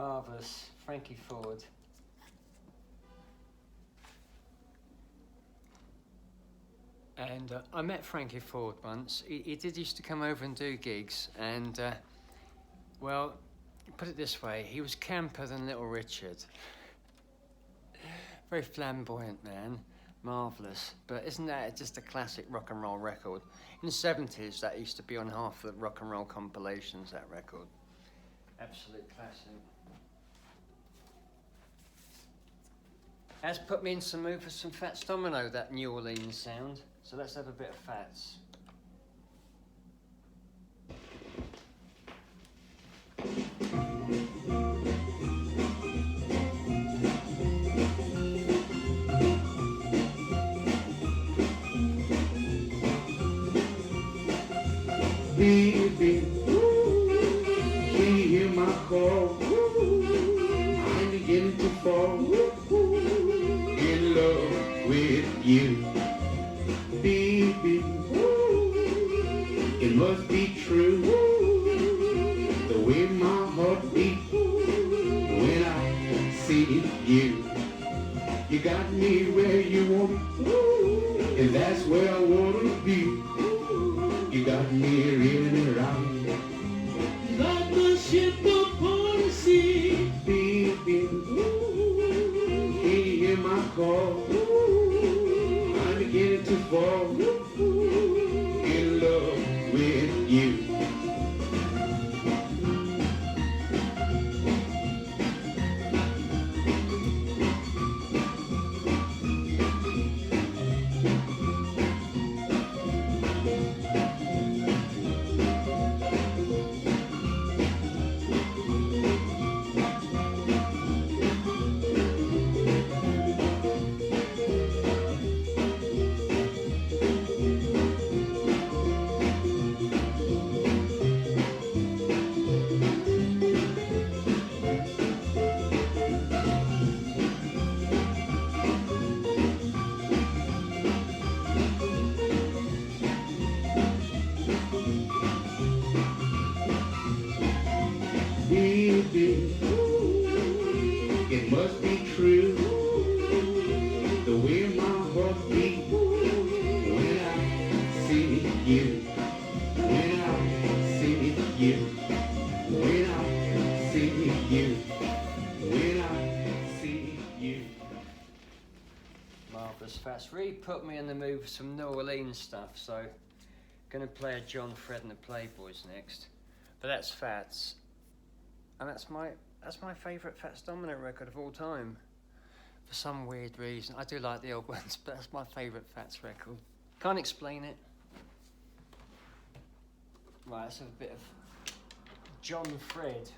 Marvellous. Frankie Ford. And I met Frankie Ford once. He did used to come over and do gigs, and well, put it this way, he was camper than Little Richard. Very flamboyant man, marvellous. But isn't that just a classic rock and roll record? In the 70s, that used to be on half the rock and roll compilations, that record. Absolute classic. Has put me in some mood for some Fats Domino, that New Orleans sound. So let's have a bit of Fats. Baby, can you hear my call? I'm beginning to fall in love with you. Baby, it must be true, the way my heart beats when I see you. You got me where you want me, and that's where I want to be. You got me reeling around like a ship upon the sea. Baby, can you hear my call? I'm beginning to fall in love with you. Baby, it must be true, the way my heart beats when I see you, when I see you, when I see you, when I see you. Marvellous Fats. Really put me in the mood for some New Orleans stuff, so gonna play a John, Fred and the Playboys next. But that's Fats. And that's my favourite Fats Domino record of all time. For some weird reason. I do like the old ones, but that's my favourite Fats record. Can't explain it. Right, let's have a bit of John Fred.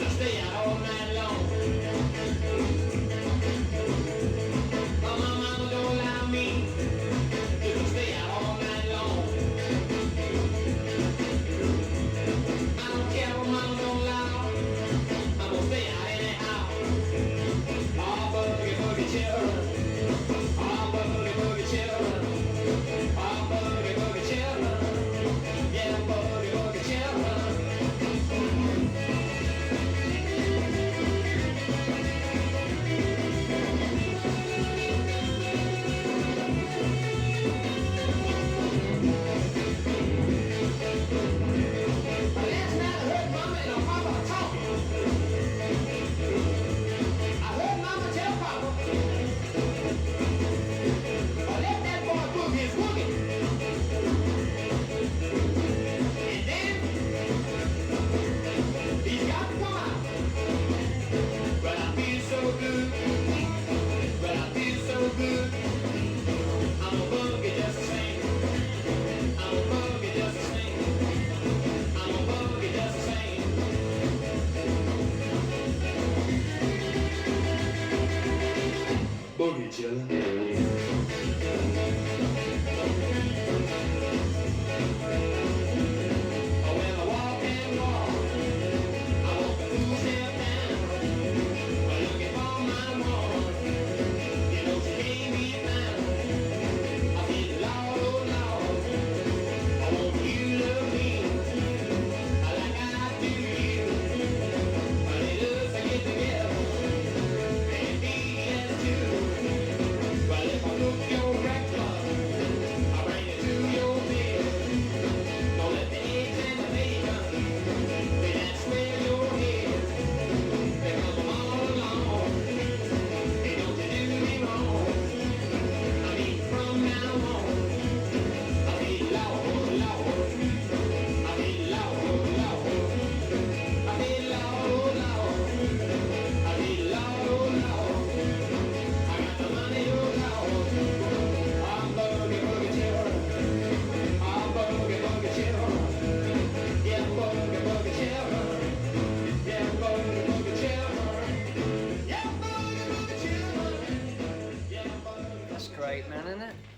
Stay out all night long.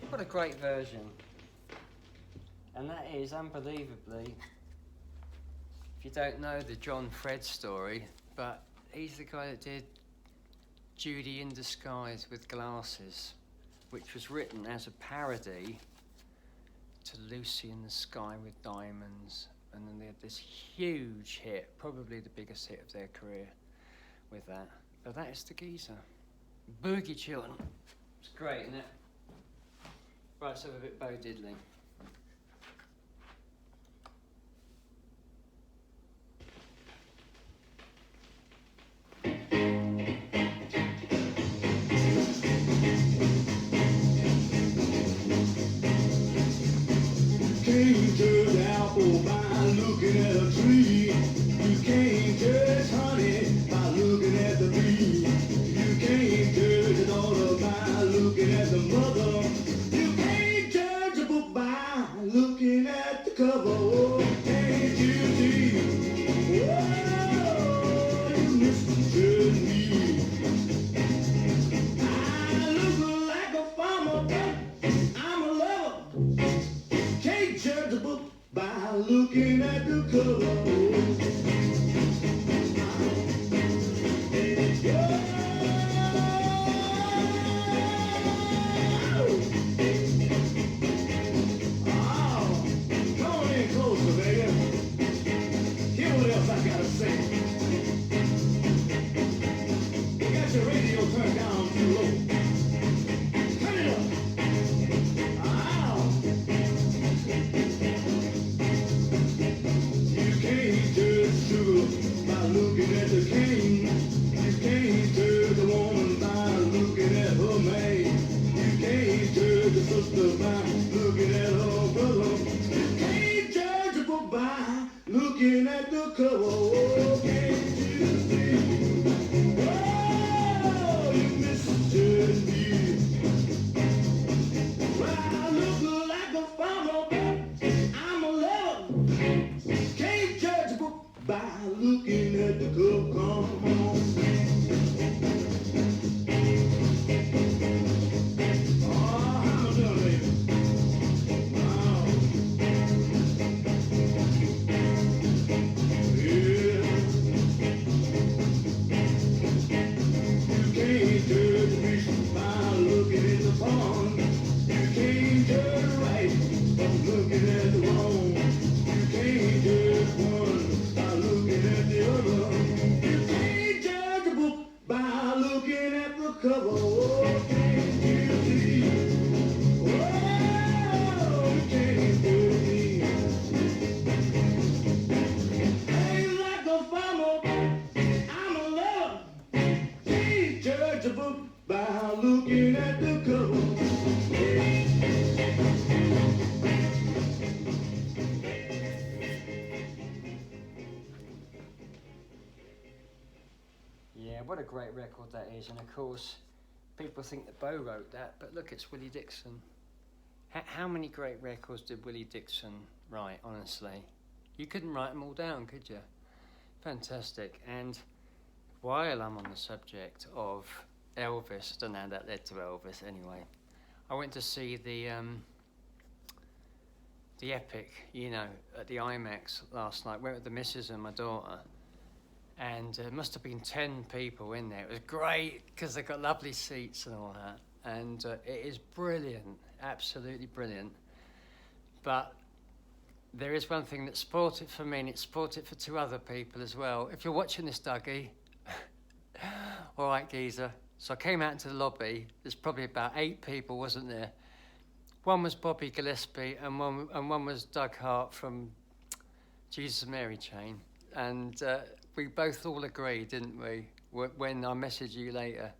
What a great version. And that is, unbelievably, if you don't know the John Fred story, but he's the guy that did Judy in Disguise with Glasses, which was written as a parody to Lucy in the Sky with Diamonds. And then they had this huge hit, probably the biggest hit of their career with that. But that is the geezer. Boogie Children. It's great, isn't it? Right, let's have a bit Bo Diddley. Can't judge apple by looking at a tree. You can't judge honey by looking at the bee. You can't judge a daughter by looking at the mother. You can't judge a book by looking at the cover. Oh, can't you see? Oh, you misjudge me. I look like a farmer, but I'm a lover. Can't judge a book by looking at the cover. Looking at the king, you can't judge the woman by looking at her man. You can't judge the sister by looking at her brother. You can't judge a book by looking at the cover. Oh, can't you see? Oh, you misjudge me. Well, I look like a farmer, but I'm a lover. Can't judge a book by looking at the cup, come on. Oh, how done, baby? Oh. Yeah. You can't judge the fish by looking in the pond. You can't judge right from looking at the wrong. You can't judge one by looking at the other. You can't judge a book by looking at the cover. Oh, can't you see? Oh, you can't judge me. Ain't like a farmer, I'm a lover. Can't judge a book by looking at the cover. Yeah, what a great record that is. And of course, people think that Bo wrote that, but look, it's Willie Dixon. How many great records did Willie Dixon write, honestly? You couldn't write them all down, could you? Fantastic. And while I'm on the subject of Elvis. I don't know how that led to Elvis. Anyway, I went to see the Epic, you know, at the IMAX last night. Went with the missus and my daughter, and there must have been 10 people in there. It was great because they got lovely seats and all that, and it is brilliant, absolutely brilliant. But there is one thing that spoilt it for me, and it spoilt it for 2 other people as well. If you're watching this, Dougie, all right, geezer. So I came out into the lobby. There's probably about 8 people, wasn't there? One was Bobby Gillespie, and one was Doug Hart from Jesus and Mary Chain. And we both all agreed, didn't we, when I messaged you later,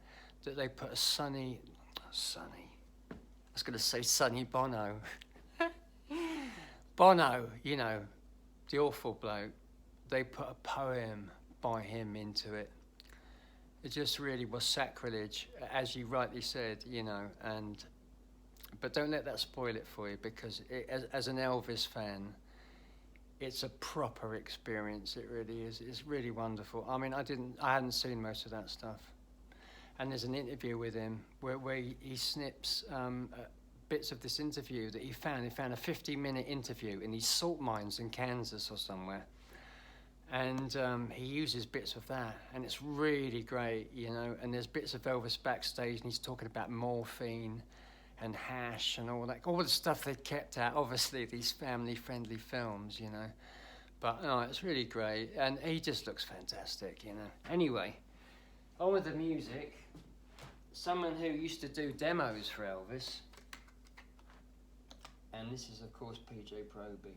that they put a Sonny, I was going to say Sonny Bono. Bono, you know, the awful bloke, they put a poem by him into it. It just really was sacrilege, as you rightly said, you know, but don't let that spoil it for you, because as an Elvis fan, it's a proper experience. It really is. It's really wonderful. I mean, I hadn't seen most of that stuff. And there's an interview with him where he snips bits of this interview that he found. He found a 50-minute interview in these salt mines in Kansas or somewhere. And he uses bits of that, and it's really great, you know. And there's bits of Elvis backstage, and he's talking about morphine and hash and all that, all the stuff they kept out, obviously, these family-friendly films, you know. But, no, it's really great, and he just looks fantastic, you know. Anyway, on with the music. Someone who used to do demos for Elvis, and this is, of course, PJ Proby.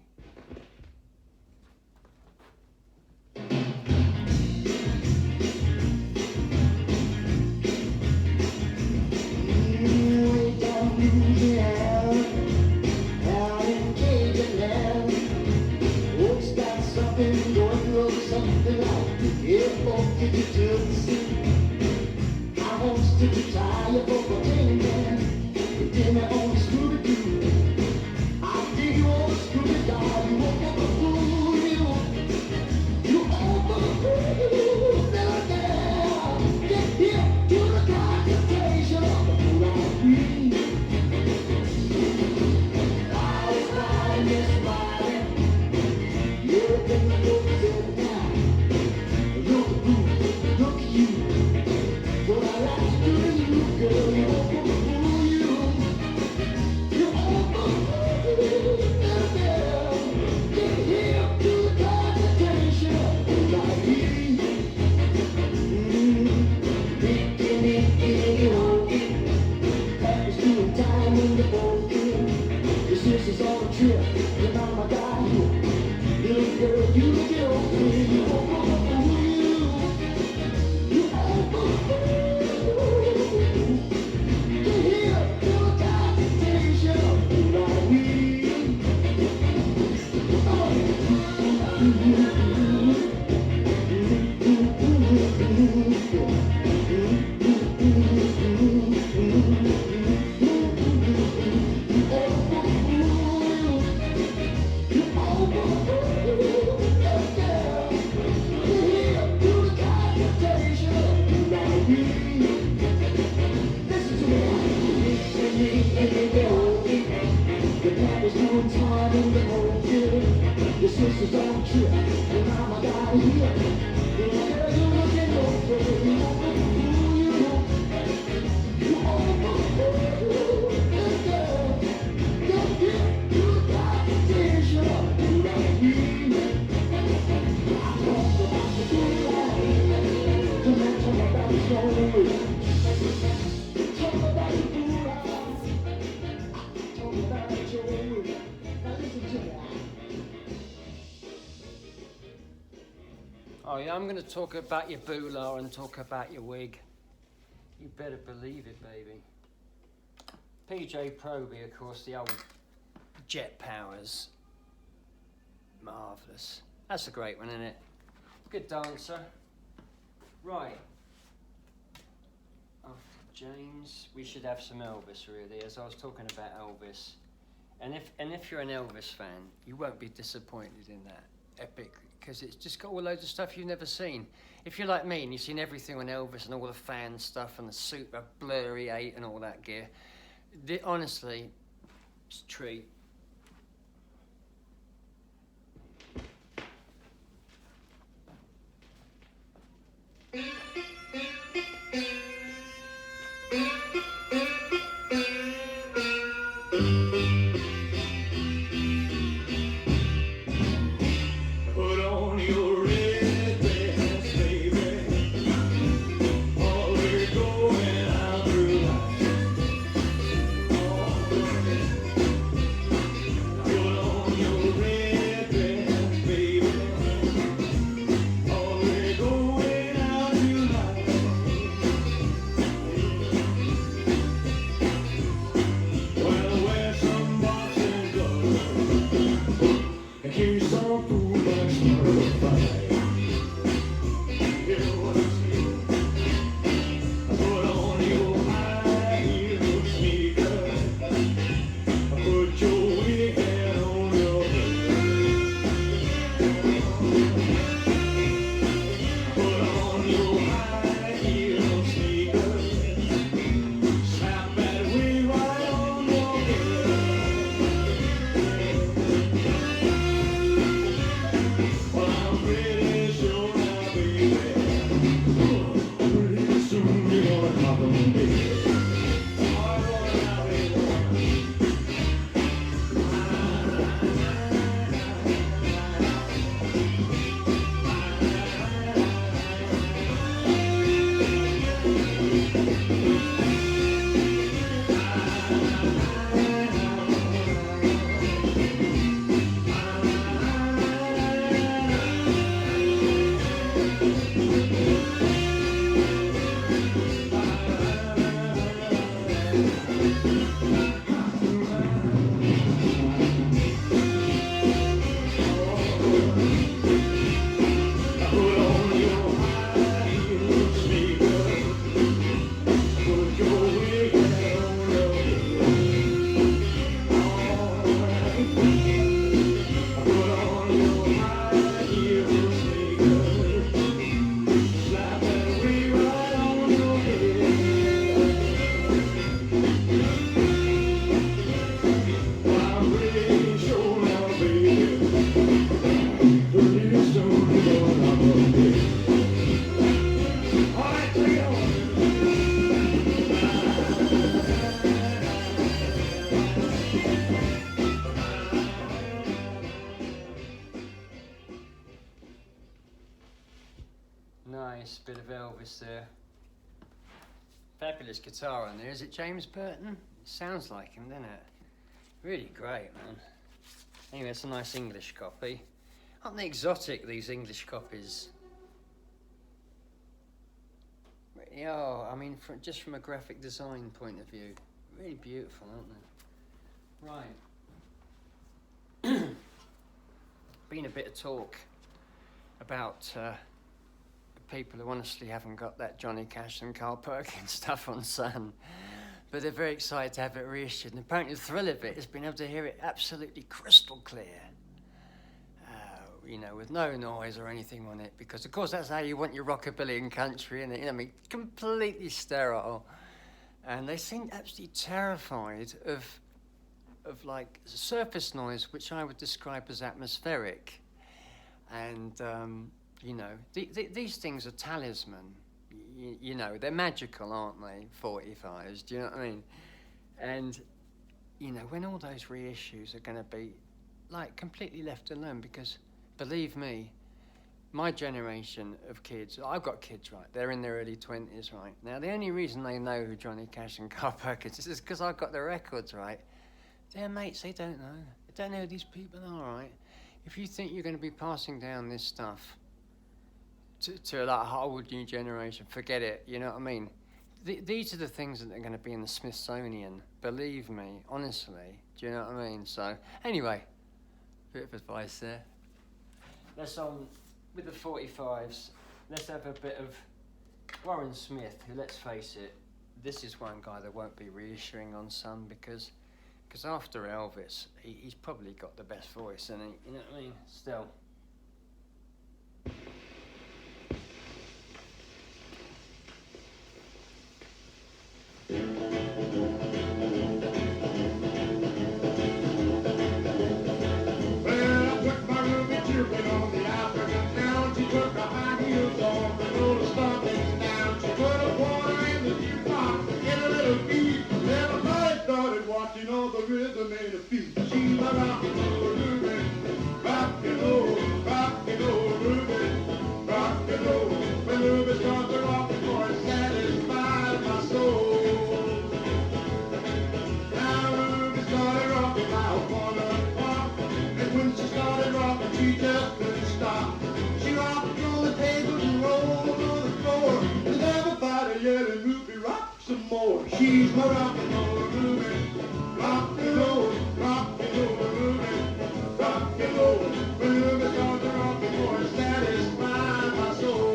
Oh yeah, I'm going to talk about your boolah and talk about your wig. You better believe it, baby. PJ Proby, of course, the old Jet Powers. Marvellous. That's a great one, isn't it? Good dancer. Right. After James, we should have some Elvis, really, as I was talking about Elvis. And if you're an Elvis fan, you won't be disappointed in that. epic because it's just got all loads of stuff you've never seen. If you're like me and you've seen everything on Elvis and all the fan stuff and the super blurry 8 and all that gear, honestly, it's a treat. Nice bit of Elvis there. Fabulous guitar on there. Is it James Burton? It sounds like him, doesn't it? Really great, man. Anyway, it's a nice English copy. Aren't they exotic, these English copies? Yeah, I mean, just from a graphic design point of view, really beautiful, aren't they? Right. Been a bit of talk about people who honestly haven't got that Johnny Cash and Carl Perkins stuff on Sun, but they're very excited to have it reissued. And apparently the thrill of it is being able to hear it absolutely crystal clear, you know, with no noise or anything on it, because of course that's how you want your rockabilly and country, and you know, I mean, completely sterile. And they seem absolutely terrified of like surface noise, which I would describe as atmospheric. And you know, these things are talisman. You know, they're magical, aren't they? 45s, do you know what I mean? And you know, when all those reissues are going to be like completely left alone, because believe me, my generation of kids, I've got kids, right? They're in their early 20s, right? Now, the only reason they know who Johnny Cash and Carl Perkins is because I've got the records, right? Their mates, they don't know. They don't know who these people are, right? If you think you're going to be passing down this stuff to like a whole new generation, forget it, you know what I mean? These are the things that are going to be in the Smithsonian, believe me, honestly, do you know what I mean? So, anyway, bit of advice there. Let's with the 45s, let's have a bit of Warren Smith, who, let's face it, this is one guy that won't be reissuing on Sun, because after Elvis, he's probably got the best voice, and you know what I mean? Still, started watching all the rhythm and the beat. She's my rock and roll Ruby, rock and roll Ruby, rock and roll. When Ruby starts to rock, boy, it satisfies my soul. Now Ruby started rocking my corner rock, and when she started rocking, she just couldn't stop. She rocked on the tables and rolled on the floor, with everybody yelling, Ruby, rock some more. She's my rock and roll Ruby, rock and roll Ruby, rock and roll. When Ruby starts to rock, boy, it satisfies my soul.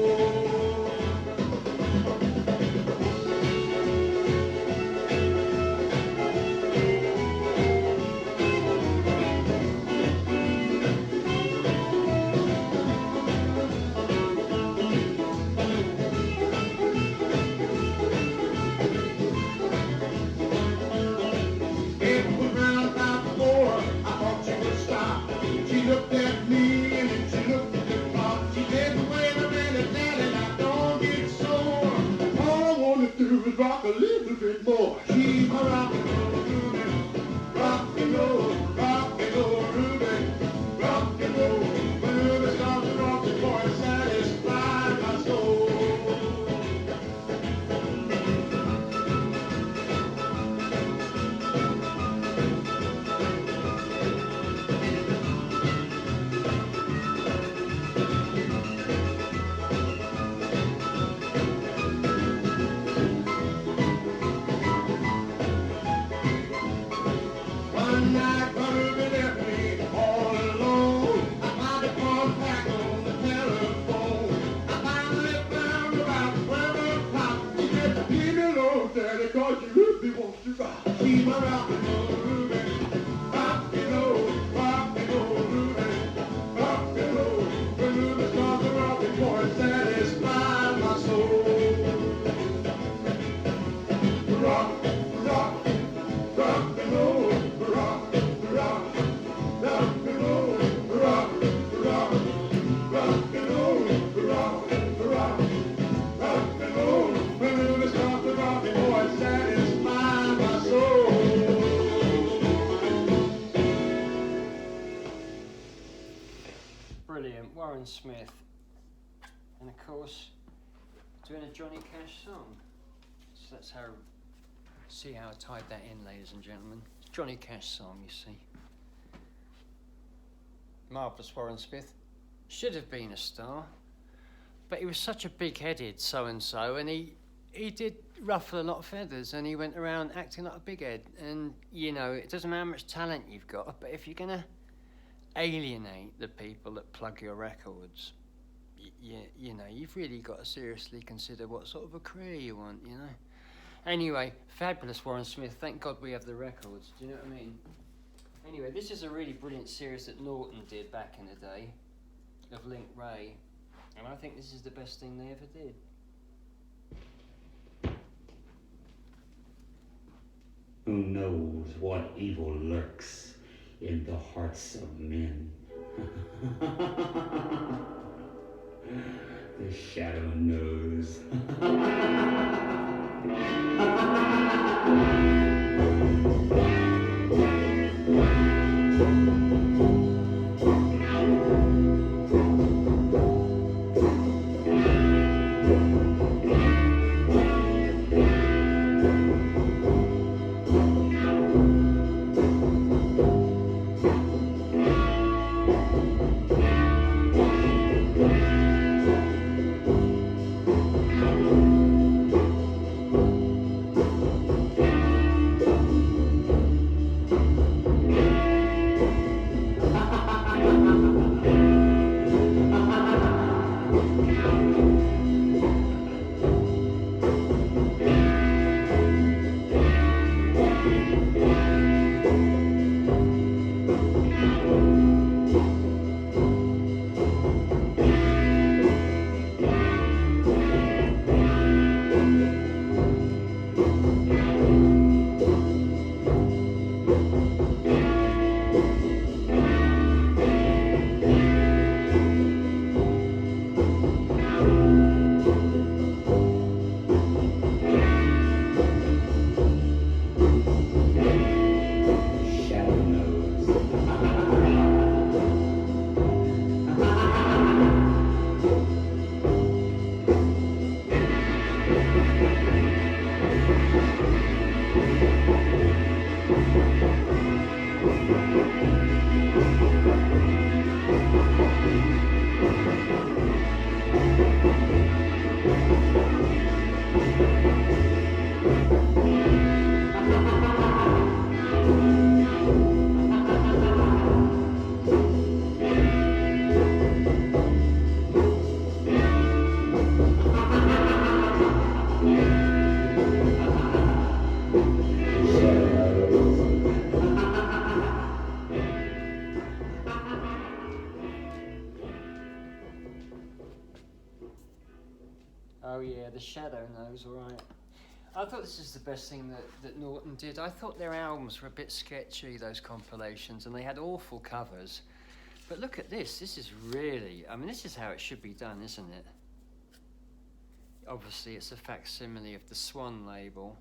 It was round about 4, I thought she would stop. She looked at me and then she looked at the clock. She said, wait a minute, Daddy, now don't get sore. All I want to do is rock a little bit more. She's my rock and roll Ruby, rock and roll Ruby, rock and roll. When Ruby starts to rock, the boy satisfies my soul. One night, Ruby left me all alone. I found a contact on the telephone. I finally found about 12 o'clock. She said, leave me alone, Daddy, 'cause you really wants to rock. She's my rock and roll Ruby, rock and roll Ruby, rock and roll. When Ruby starts to rock, it boy, it satisfies my soul. Rock, rock, rock and roll, rock, rock, rock and roll, rock, rock, rock and roll, rock, rock, rock and roll. When Ruby starts to rock, it boy, it satisfies my soul. Brilliant, Warren Smith. And of course, doing a Johnny Cash song. So that's how, see how I tied that in, ladies and gentlemen. Johnny Cash song, you see. Marvellous Warren Smith. Should have been a star. But he was such a big-headed so-and-so, and he did ruffle a lot of feathers, and he went around acting like a big head. And, you know, it doesn't matter how much talent you've got, but if you're going to alienate the people that plug your records, you know, you've really got to seriously consider what sort of a career you want, you know. Anyway, fabulous Warren Smith. Thank God we have the records. Do you know what I mean? Anyway, this is a really brilliant series that Norton did back in the day of Link Wray, and I think this is the best thing they ever did. Who knows what evil lurks in the hearts of men? The shadow knows. Oh yeah, the Shadow knows, alright. I thought this is the best thing that Norton did. I thought their albums were a bit sketchy, those compilations, and they had awful covers. But look at this is really, I mean, this is how it should be done, isn't it? Obviously it's a facsimile of the Swan label,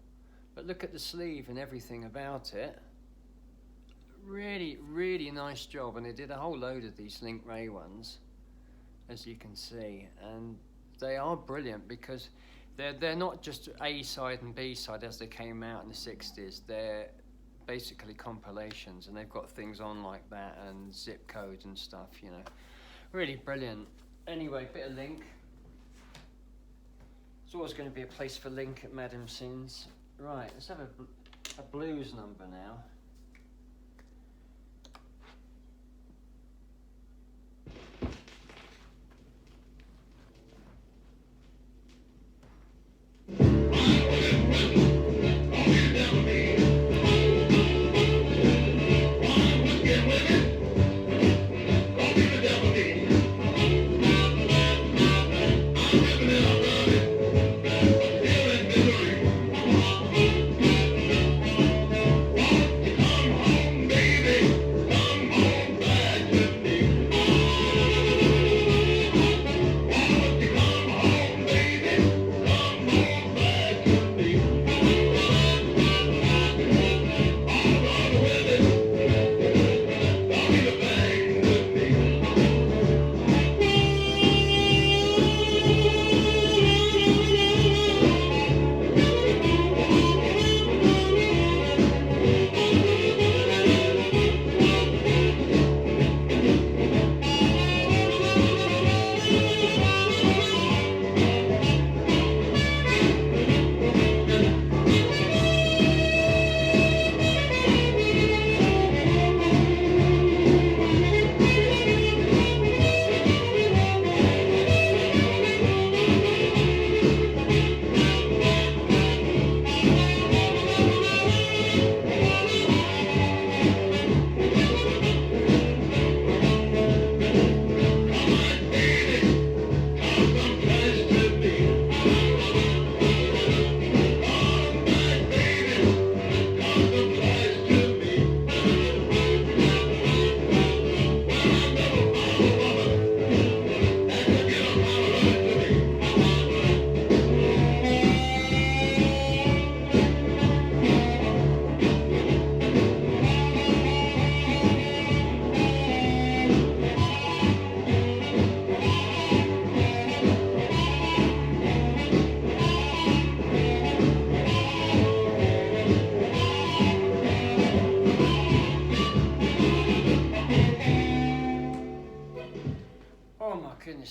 but look at the sleeve and everything about it. Really, really nice job, and they did a whole load of these Link Wray ones, as you can see, and they are brilliant because they're not just A side and B side as they came out in the 60s. They're basically compilations, and they've got things on like that and zip codes and stuff, you know. Really brilliant. Anyway, bit of Link. There's always going to be a place for Link at Madam Sins. Right, let's have a blues number now.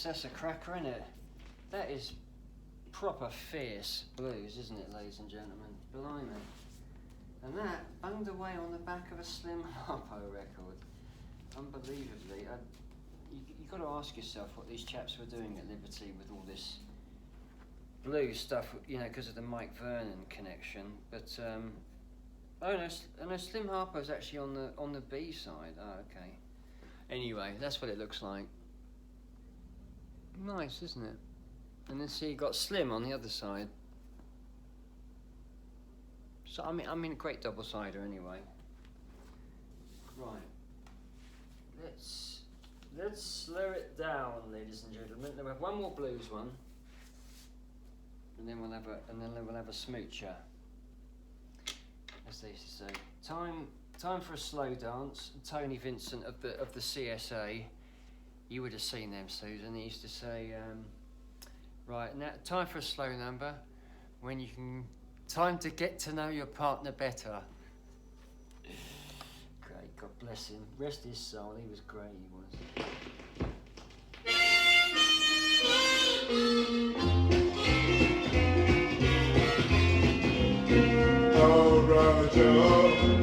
That's a cracker, isn't it? That is proper fierce blues, isn't it, ladies and gentlemen? Blimey. And that bunged away on the back of a Slim Harpo record. Unbelievably. You've got to ask yourself what these chaps were doing at Liberty with all this blues stuff, you know, because of the Mike Vernon connection. But, oh no, Slim Harpo's actually on the B side. Oh, okay. Anyway, that's what it looks like. Nice, isn't it? And then see, you got Slim on the other side. So I mean, a great double-sider anyway. Right. Let's slow it down, ladies and gentlemen. Then we have one more blues one, and then we'll have a smoocher, as they used to say. Time for a slow dance. Tony Vincent of the CSA. You would have seen them, Susan. He used to say, right, now time for a slow number, when you can, time to get to know your partner better. Great, God bless him. Rest his soul, he was great, he was. Oh, Roger.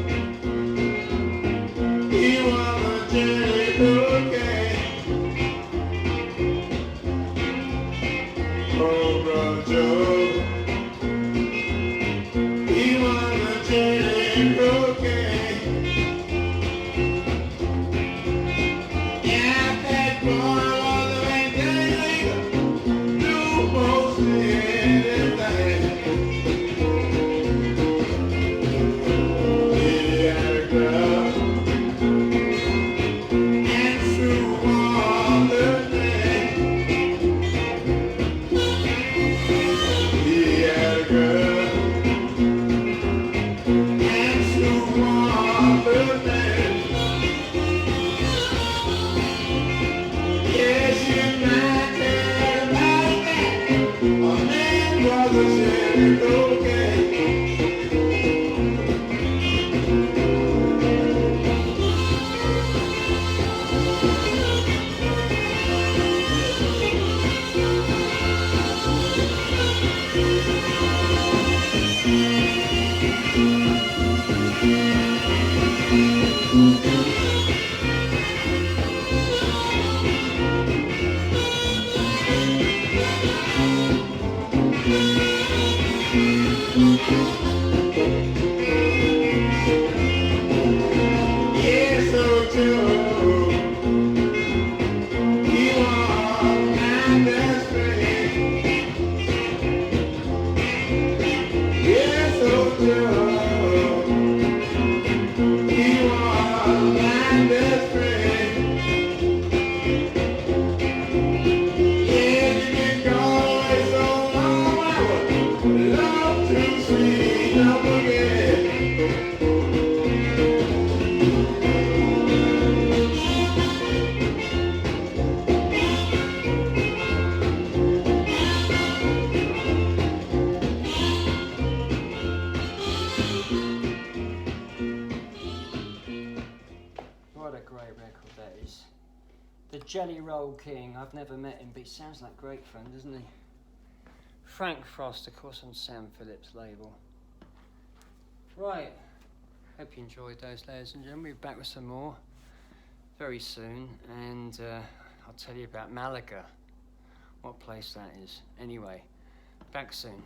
What a great record that is. The Jelly Roll King. I've never met him, but he sounds like great fun, doesn't he? Frank Frost, of course, on Sam Phillips' label. Right. Hope you enjoyed those, ladies and gentlemen. We'll be back with some more very soon, and I'll tell you about Malaga, what place that is. Anyway, back soon.